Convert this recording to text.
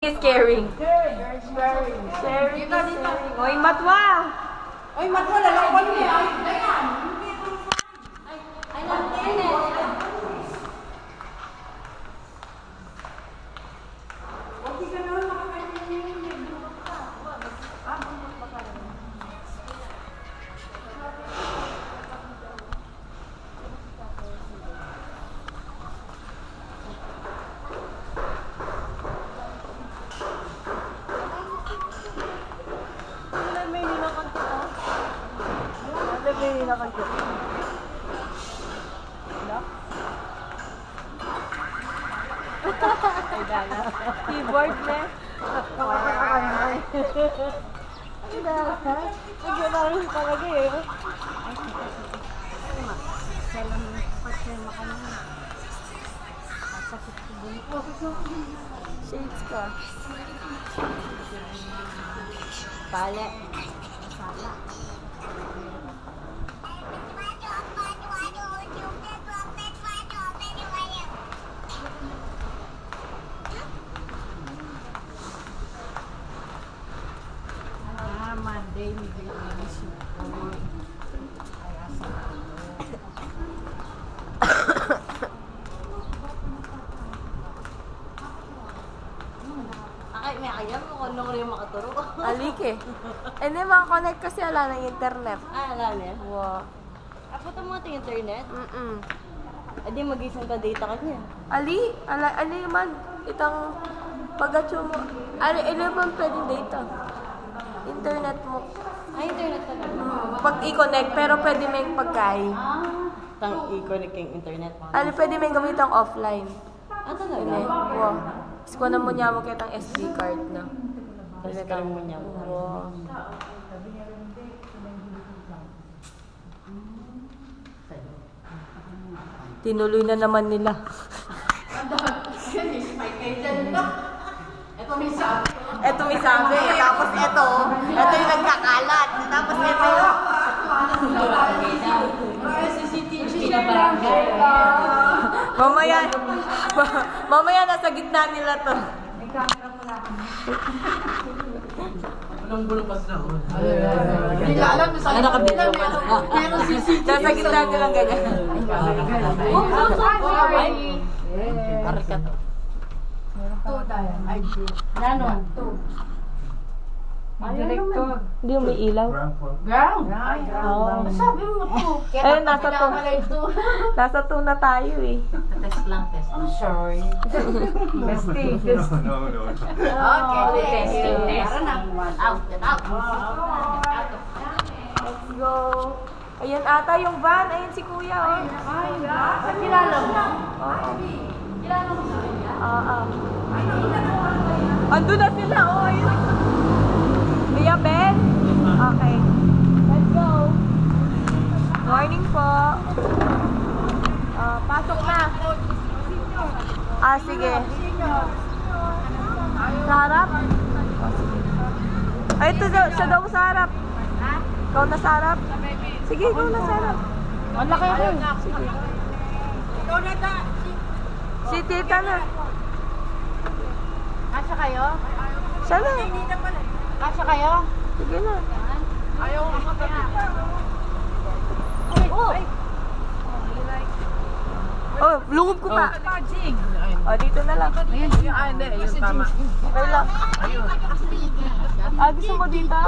is caring. Sharing. Sharing is caring. Oy, matwa! Oy, matwa, lalawan mo. Keyboard na. Naglalaro talaga eh. Shades ka. Pale. Masala. Monday, hindi ko inisip ko. Kaya sa May ayam mo kung nung rin makaturo. Alik eh. Hindi, makakonect kasi wala ng internet. Ala niya. Wow. Apo ito mo ito internet? Mm-mm. Adi mag-isang ka data ka niya. Ali man. Itang pag-atso mo. Ali man pwedeng data. Internet mo. Ay, internet ka lang. Pag i-connect, pero pwede may pagkain. Tang i-connect yung internet. Ali, pwede may gamitang offline. Ah, talaga? Hindi. Wow. Tapos kung mo niya mo kitang SD card na. Tapos ka mo niya. Wow. Tinuloy na naman nila. Ito may sabi. Tapos ito yung nagkakalat. Tapos ito yung... Mamaya nasa gitna nila to. Bulong-bulong na. Hindi ka alam sa Nakabito pa. pero CCTV. Nasa gitna nilang ganyan. Arat ka to. Ganon. Director. Hindi yung may ilaw. Ground. Oh. Sabi mo to. Ayun, nasa to. Nasa to na tayo eh. Test lang, test. I'm sorry. Testing. No. Okay, testing. Tara na. Out, get out. Let's go. Ayan ata yung van. Ayan si kuya oh. Sa kilala mo? Oo. Kilala mo sa kanya? Oo. Andun na sila oh. Ayun. Kuya Ben? Okay. Let's go. Morning po. Pasok na. Sige. Sa harap? Ay, ito daw, siya daw sa harap. Ikaw na sa harap? Sige, ikaw na sa harap. Wala kayo ko. Sige. Ikaw na ta. Si tita na. Kasya kayo? Siya na. Kasya kayo? Sige na. Ayaw mo makapit. Oh, lungog ko pa. Oh, dito na lang. Ayun, hindi. Ayun, tama. Okay lang. Gusto mo dito?